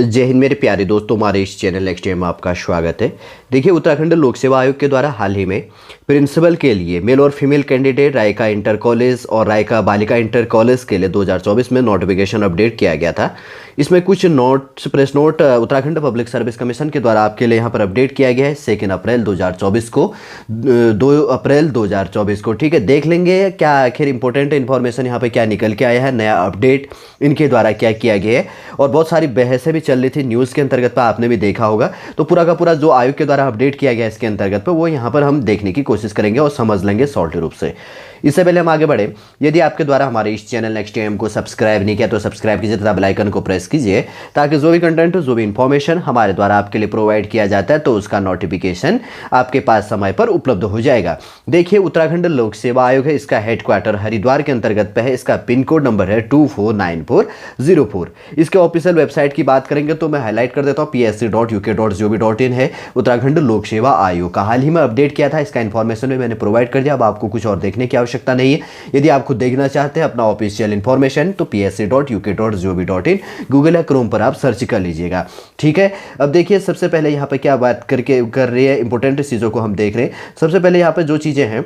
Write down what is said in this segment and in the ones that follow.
जय हिंद मेरे प्यारे दोस्तों, हमारे इस चैनल नेक्स्ट टाइम में आपका स्वागत है। देखिए, उत्तराखंड लोक सेवा आयोग के द्वारा हाल ही में प्रिंसिपल के लिए मेल और female candidate Raika inter college और रायका बालिका इंटर कॉलेज के लिए 2024 में नोटिफिकेशन अपडेट किया गया था। इसमें कुछ notes press note Uttarakhand public service commission के द्वारा आपके लिए यहाँ पर अपडेट किया गया है 2 अप्रैल 2024 को 2 अप्रैल 2024 को। ठीक है, देख लेंगे क्या आखिर इंपॉर्टेंट इन्फॉर्मेशन यहाँ पे क्या निकल के आया है, नया अपडेट इनके द्वारा क्या किया गया है। और बहुत सारी बहसें भी चल रही थी न्यूज़ के अंतर्गत पर, आपने भी देखा होगा। तो पूरा का पूरा जो आयोग के द्वारा अपडेट किया गया इसके अंतर्गत पर वो यहाँ पर हम देखने की कोशिश करेंगे और समझ लेंगे शॉर्ट रूप से। इससे पहले हम आगे बढ़े, यदि आपके द्वारा हमारे इस चैनल नेक्स्ट टाइम को सब्सक्राइब नहीं किया तो सब्सक्राइब कीजिए तथा बेल आइकन को प्रेस कीजिए, ताकि जो भी कंटेंट जो भी इंफॉर्मेशन हमारे द्वारा आपके लिए प्रोवाइड किया जाता है तो उसका नोटिफिकेशन आपके पास समय पर उपलब्ध हो जाएगा। देखिए, उत्तराखंड लोक सेवा आयोग है, इसका हेडक्वार्टर हरिद्वार के अंतर्गत पे है। इसका पिन कोड नंबर है 249404। इसके ऑफिशियल वेबसाइट की बात करेंगे तो मैं हाईलाइट कर देता हूँ, psc.uk.gov.in है। उत्तराखंड लोक सेवा आयोग का हाल ही में अपडेट किया था, इसका इन्फॉर्मेशन भी मैंने प्रोवाइड कर दिया। अब आपको कुछ और देखने की आवश्यकता नहीं है। यदि आप खुद देखना चाहते हैं अपना ऑफिशियल इन्फॉर्मेशन तो psc.uk.gov.in गूगल या क्रोम पर आप सर्च कर लीजिएगा। ठीक है, अब देखिए सबसे पहले यहाँ पे क्या बात कर रही है, इंपॉर्टेंट चीज़ों को हम देख रहे हैं। सबसे पहले यहाँ पे जो चीज़ें हैं,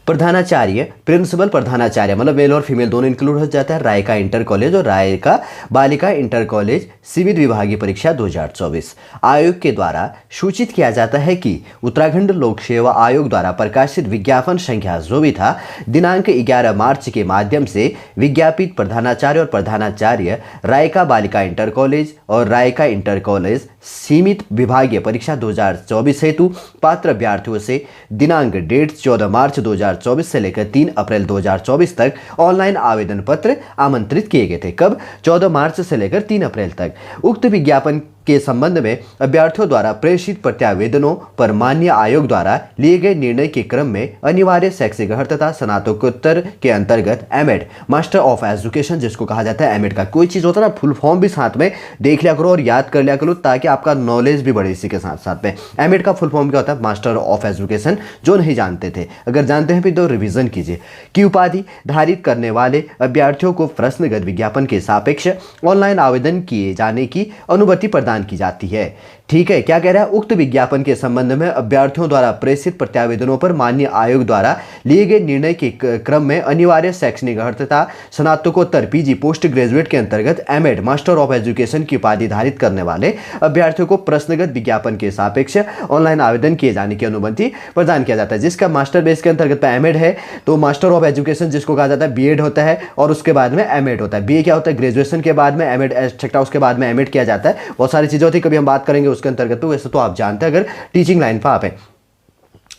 प्रधानाचार्य, प्रिंसिपल प्रधानाचार्य मतलब मेल और फीमेल दोनों इंक्लूड हो जाता है। रायका इंटर कॉलेज और रायका बालिका इंटर कॉलेज सीमित विभागीय परीक्षा 2024 आयोग के द्वारा सूचित किया जाता है कि उत्तराखंड लोक सेवा आयोग द्वारा प्रकाशित विज्ञापन संख्या जो भी था दिनांक 11 मार्च के माध्यम से विज्ञापित प्रधानाचार्य और प्रधानाचार्य रायका बालिका इंटर कॉलेज और रायका इंटर कॉलेज सीमित विभागीय परीक्षा 2024 हेतु पात्र अभ्यर्थियों से दिनांक डेट 14 मार्च 2024 से लेकर 3 अप्रैल 2024 तक ऑनलाइन आवेदन पत्र आमंत्रित किए गए थे। कब? 14 मार्च से लेकर 3 अप्रैल तक। उक्त विज्ञापन के संबंध में अभ्यर्थियों द्वारा प्रेषित प्रत्यावेदनों पर माननीय आयोग द्वारा लिए गए निर्णय के क्रम में अनिवार्य शैक्षिक अर्हता स्नातकोत्तर के अंतर्गत एमएड मास्टर ऑफ एजुकेशन, जिसको कहा जाता है एमएड का कोई चीज़ होता है ना, फुल फॉर्म भी साथ में देख लिया करो और याद कर लिया करो ताकि आपका नॉलेज भी बढ़े। इसी के साथ साथ में एमएड का फुल फॉर्म क्या होता है? Master of education. जो नहीं जानते थे, अगर जानते हैं भी तो रिविजन कीजिए। की उपाधि धारित करने वाले अभ्यर्थियों को प्रश्नगत विज्ञापन के सापेक्ष ऑनलाइन आवेदन किए जाने की अनुमति प्रदान की जाती है। ठीक है, क्या कह रहा है? उक्त विज्ञापन के संबंध में अभ्यर्थियों द्वारा प्रेषित प्रत्यावेदनों पर माननीय आयोग द्वारा लिए गए निर्णय के क्रम में अनिवार्य शैक्षणिक अर्हता स्नातकोत्तर पीजी पोस्ट ग्रेजुएट के अंतर्गत एमएड मास्टर ऑफ एजुकेशन की उपाधि धारित करने वाले अभ्यर्थियों को प्रश्नगत विज्ञापन के सापेक्ष ऑनलाइन आवेदन किए जाने की अनुमति प्रदान किया जाता है। जिसका मास्टर बेस के अंतर्गत एमएड है तो मास्टर ऑफ एजुकेशन जिसको कहा जाता है बीएड होता है और उसके बाद में एमएड होता है। बीए क्या होता है? ग्रेजुएशन के बाद में एमएड एक्सेट्रा, उसके बाद में एमएड किया जाता है। बहुत सारी चीज़ें होती है, कभी हम बात करेंगे उसके अंतर्गत। तो वैसे तो आप जानते हैं अगर टीचिंग लाइन पर आप हैं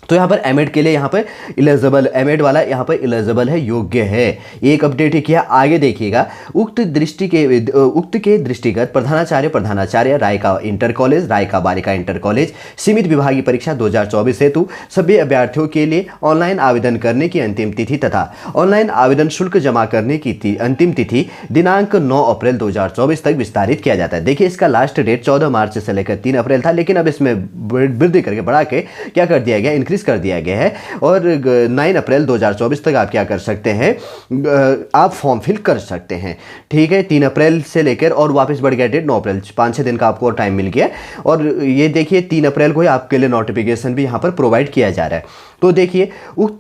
तो यहाँ पर एमएड के लिए यहाँ पर इलिजिबल, एमएड वाला यहाँ पर इलिजिबल है, योग्य है। एक अपडेट ही किया। आगे देखिएगा, उक्त के दृष्टिगत प्रधानाचार्य रायका इंटर कॉलेज रायका बालिका इंटर कॉलेज सीमित विभागीय परीक्षा 2024 हेतु सभी अभ्यर्थियों के लिए ऑनलाइन आवेदन करने की अंतिम तिथि तथा ऑनलाइन आवेदन शुल्क जमा करने की अंतिम तिथि दिनांक 9 अप्रैल 2024 तक विस्तारित किया जाता है। देखिए, इसका लास्ट डेट 14 मार्च से लेकर 3 अप्रैल था, लेकिन अब इसमें वृद्धि करके बढ़ा के क्या कर दिया गया? इंक्रीज कर दिया गया है और 9 अप्रैल 2024 तक आप क्या कर सकते हैं? आप फॉर्म फिल कर सकते हैं। ठीक है, 3 अप्रैल से लेकर और वापस बढ़ गया डेट 9 अप्रैल, 5-6 दिन का आपको और टाइम मिल गया। और ये देखिए 3 अप्रैल को ही आपके लिए नोटिफिकेशन भी यहाँ पर प्रोवाइड किया जा रहा है। तो देखिए, उक्त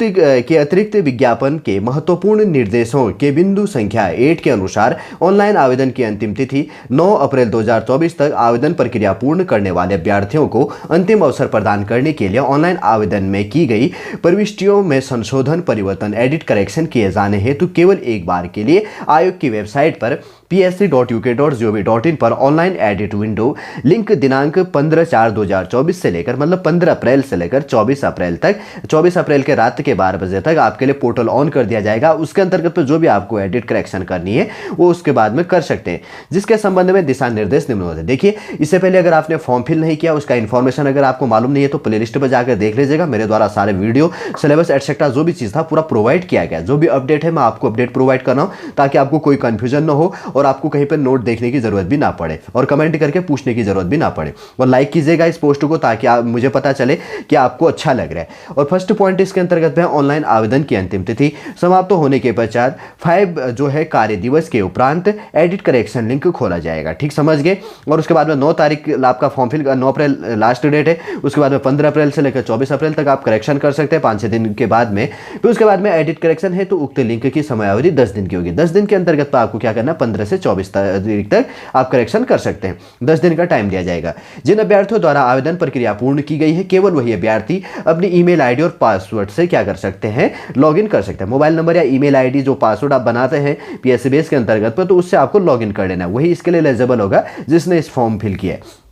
के अतिरिक्त विज्ञापन के महत्वपूर्ण निर्देशों के बिंदु संख्या 8 के अनुसार ऑनलाइन आवेदन की अंतिम तिथि 9 अप्रैल 2024 तक आवेदन प्रक्रिया पूर्ण करने वाले अभ्यर्थियों को अंतिम अवसर प्रदान करने के लिए ऑनलाइन आवेदन में की गई प्रविष्टियों में संशोधन, परिवर्तन, एडिट, करेक्शन किए जाने हेतु केवल एक बार के लिए आयोग की वेबसाइट पर psc.uk.gov.in पर ऑनलाइन एडिट विंडो लिंक दिनांक 15/4/2024 से लेकर मतलब 15 अप्रैल से लेकर 24 अप्रैल तक, 24 अप्रैल के रात के 12 बजे तक आपके लिए पोर्टल ऑन कर दिया जाएगा। उसके अंतर्गत तो जो भी आपको एडिट करेक्शन करनी है वो उसके बाद में कर सकते हैं, जिसके संबंध में दिशा निर्देश निम्न होते हैं। देखिए, इससे पहले अगर आपने फॉर्म फिल नहीं किया, उसका इन्फॉर्मेशन अगर आपको मालूम नहीं है तो प्ले लिस्ट पर जाकर देख लीजिएगा। मेरे द्वारा सारे वीडियो, सिलेबस एटसेट्रा जो भी चीज़ था पूरा प्रोवाइड किया गया। जो भी अपडेट है मैं आपको अपडेट प्रोवाइड कर रहा हूँ ताकि आपको कोई कन्फ्यूजन ना हो और आपको कहीं पर नोट देखने की जरूरत भी ना पड़े और कमेंट करके पूछने की जरूरत भी ना पड़े। और लाइक कीजिएगा इस पोस्ट को ताकि मुझे पता चले कि आपको अच्छा लग रहा है। और फर्स्ट पॉइंट इसके अंतर्गत है ऑनलाइन आवेदन की अंतिम तिथि समाप्त होने के पश्चात 5 जो है कार्य दिवस के उपरांत एडिट करेक्शन लिंक खोला जाएगा। ठीक समझ गए। और उसके बाद में 9 तारीख आपका फॉर्म फिल 9 अप्रैल लास्ट डेट है। उसके बाद में 15 अप्रैल से लेकर 24 अप्रैल तक आप करेक्शन कर सकते हैं 5-6 दिन के बाद में। फिर उसके बाद में एडिट करेक्शन है तो उक्त लिंक की समयावधि 10 दिन की होगी। 10 दिन के अंतर्गत आपको क्या करना है, 15 से 24 तारीख तक आप करेक्शन कर सकते हैं। 10 दिन का टाइम दिया जाएगा। जिन अभ्यर्थियों द्वारा आवेदन प्रक्रिया पूर्ण की गई है केवल वही अभ्यर्थी अपनी ईमेल आईडी और पासवर्ड से क्या कर सकते हैं, लॉगिन कर सकते हैं। मोबाइल नंबर या ईमेल आईडी जो पासवर्ड आप बनाते हैं पीएससी बेस के अंतर्गत पर, तो उससे आपको लॉगिन कर लेना है। वही इसके लिए एलिजिबल होगा जिसने इस फॉर्म फिल किया है।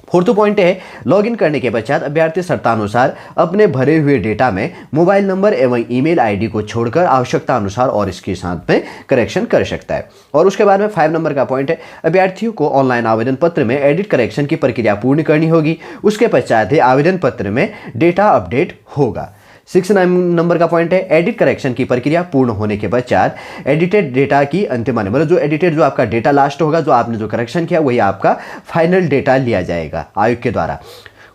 फोर्थ पॉइंट है लॉगिन करने के पश्चात अभ्यर्थी शर्तानुसार अपने भरे हुए डेटा में मोबाइल नंबर एवं ईमेल आईडी को छोड़कर आवश्यकता अनुसार और इसके साथ में करेक्शन कर सकता है। और उसके बाद में 5 नंबर का पॉइंट है अभ्यर्थियों को ऑनलाइन आवेदन पत्र में एडिट करेक्शन की प्रक्रिया पूर्ण करनी होगी। उसके पश्चात ही आवेदन पत्र में डेटा अपडेट होगा। 6 नंबर का पॉइंट है एडिट करेक्शन की प्रक्रिया पूर्ण होने के पश्चात एडिटेड डेटा की अंतिम मतलब जो एडिटेड जो आपका डेटा लास्ट होगा, जो आपने जो करेक्शन किया वही आपका फाइनल डेटा लिया जाएगा आयोग के द्वारा।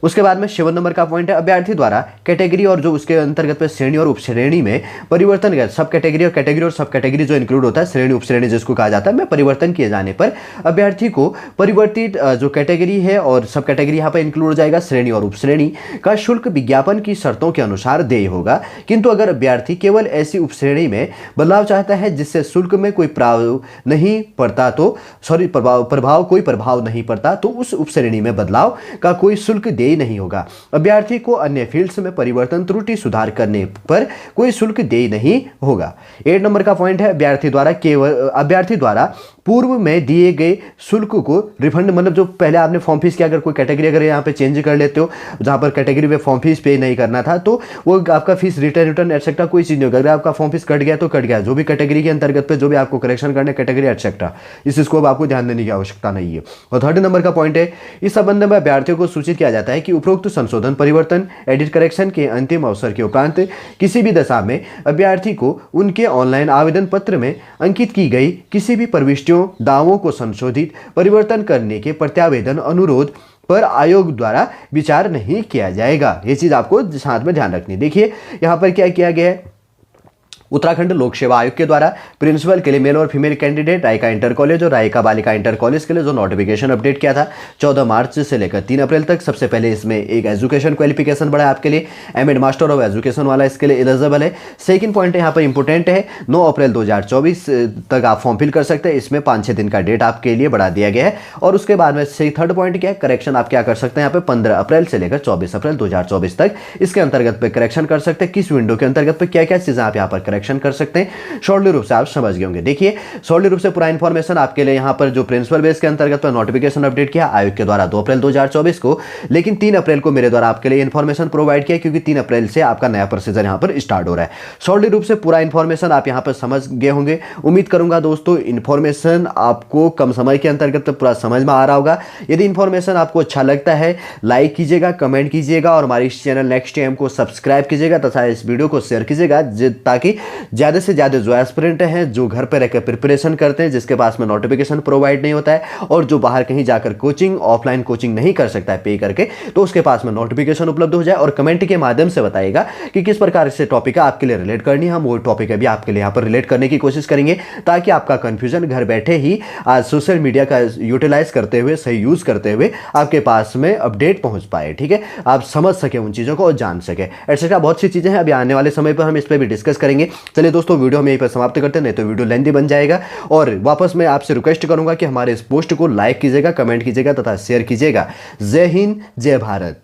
उसके बाद में 7 नंबर का पॉइंट है अभ्यर्थी द्वारा कैटेगरी और जो उसके अंतर्गत में श्रेणी और उपश्रेणी में परिवर्तन कर सब कैटेगरी और सब कैटेगरी जो इंक्लूड होता है श्रेणी उपश्रेणी जिसको कहा जाता है में परिवर्तन किए जाने पर अभ्यर्थी को परिवर्तित जो कैटेगरी है और सब कैटेगरी यहाँ पर इंक्लूड हो जाएगा श्रेणी और उपश्रेणी का शुल्क विज्ञापन की शर्तों के अनुसार देय होगा। किंतु अगर अभ्यर्थी केवल ऐसी उपश्रेणी में बदलाव चाहता है जिससे शुल्क में कोई प्रभाव नहीं पड़ता तो कोई प्रभाव नहीं पड़ता तो उस उपश्रेणी में बदलाव का कोई शुल्क देय नहीं होगा। अभ्यर्थी को अन्य फील्ड्स में परिवर्तन त्रुटि सुधार करने पर कोई शुल्क देय नहीं होगा। 8 नंबर का पॉइंट है अभ्यर्थी द्वारा पूर्व में दिए गए शुल्क को रिफंड मतलब जो पहले आपने फॉर्म फीस किया, अगर कोई कैटेगरी अगर यहाँ पे चेंज कर लेते हो जहाँ पर कैटेगरी में फॉर्म फीस पे नहीं करना था तो वो आपका फीस रिटर्न एटसेट्रा कोई चीज़ नहीं होगा। अगर आपका फॉर्म फीस कट गया तो कट गया, जो भी कैटेगरी के अंतर्गत पे जो भी आपको करेक्शन करना है कैटेगरी एटसेट्रा इस चीज़ को अब आपको ध्यान देने की आवश्यकता नहीं है। और 3rd नंबर का पॉइंट है इस संबंध में अभ्यर्थियों को सूचित किया जाता है कि उपरोक्त संशोधन परिवर्तन एडिट करेक्शन के अंतिम अवसर के उपरांत किसी भी दशा में अभ्यर्थी को उनके ऑनलाइन आवेदन पत्र में अंकित की गई किसी भी प्रविष्टियों दावों को संशोधित परिवर्तन करने के प्रत्यावेदन अनुरोध पर आयोग द्वारा विचार नहीं किया जाएगा। ये चीज आपको साथ में ध्यान रखनी। देखिए यहाँ पर क्या किया गया है, उत्तराखंड लोक सेवा आयोग के द्वारा प्रिंसिपल के लिए मेल और female candidate Raika inter college और रायका बालिका इंटर कॉलेज के लिए जो नोटिफिकेशन अपडेट किया था 14 मार्च से लेकर 3 अप्रैल तक। सबसे पहले इसमें एक एजुकेशन क्वालिफिकेशन बढ़ा है आपके लिए, एमएड मास्टर ऑफ एजुकेशन वाला इसके लिए एलिजिबल है। सेकंड पॉइंट यहाँ पर इंपोर्टेंट है 9 अप्रैल 2024 तक आप फॉर्म फिल कर सकते हैं। इसमें 5-6 दिन का डेट आपके लिए बढ़ा दिया गया है। और उसके बाद में 3rd पॉइंट क्या है, करेक्शन आप क्या कर सकते हैं यहाँ पे 15 अप्रैल से लेकर 24 अप्रैल 2024 तक इसके अंतर्गत पे करेक्शन कर सकते हैं। किस विंडो के अंतर्गत पे क्या क्या चीजें आप यहाँ पर करेक्शन कर सकते हैं शॉर्टली रूप से आप समझ गए होंगे। देखिए शॉर्टली रूप से पूरा इंफॉर्मेशन आपके लिए यहाँ पर जो प्रिंसिपल बेस के अंतर्गत पर नोटिफिकेशन अपडेट किया आयोग के द्वारा 2 अप्रैल 2024 को, लेकिन 3 अप्रैल को मेरे द्वारा आपके लिए इंफॉर्मेशन प्रोवाइड किया क्योंकि 3 अप्रैल से आपका नया प्रोसीजर यहाँ पर स्टार्ट हो रहा है। शॉर्टली रूप से पूरा इंफॉर्मेशन आप यहाँ पर समझ गए होंगे। उम्मीद करूंगा दोस्तों इंफॉर्मेशन आपको कम समय के अंतर्गत पूरा समझ में आ रहा होगा। यदि इंफॉर्मेशन आपको अच्छा लगता है लाइक कीजिएगा, कमेंट कीजिएगा और हमारे इस चैनल नेक्स्ट टाइम को सब्सक्राइब कीजिएगा तथा इस वीडियो को शेयर कीजिएगा ताकि ज़्यादा से ज़्यादा जो एस्पिरेंट हैं जो घर पर रहकर प्रिपरेशन करते हैं, जिसके पास में नोटिफिकेशन प्रोवाइड नहीं होता है और जो बाहर कहीं जाकर कोचिंग ऑफलाइन कोचिंग नहीं कर सकता है पे करके, तो उसके पास में नोटिफिकेशन उपलब्ध हो जाए। और कमेंट के माध्यम से बताइएगा कि किस प्रकार से टॉपिक आपके लिए रिलेट करनी है, हम वो टॉपिक अभी आपके लिए यहाँ पर रिलेट करने की कोशिश करेंगे ताकि आपका कंफ्यूजन घर बैठे ही आज सोशल मीडिया का यूटिलाइज करते हुए सही यूज करते हुए आपके पास में अपडेट पहुंच पाए। ठीक है, आप समझ सके उन चीज़ों को और जान सके एटसेट्रा। बहुत सी चीज़ें हैं, अभी आने वाले समय पर हम इस पर भी डिस्कस करेंगे। चलिए दोस्तों वीडियो हम यहीं पर समाप्त करते हैं, नहीं तो वीडियो लेंथी बन जाएगा। और वापस मैं आपसे रिक्वेस्ट करूंगा कि हमारे इस पोस्ट को लाइक कीजिएगा, कमेंट कीजिएगा तथा शेयर कीजिएगा। जय हिंद, जय भारत।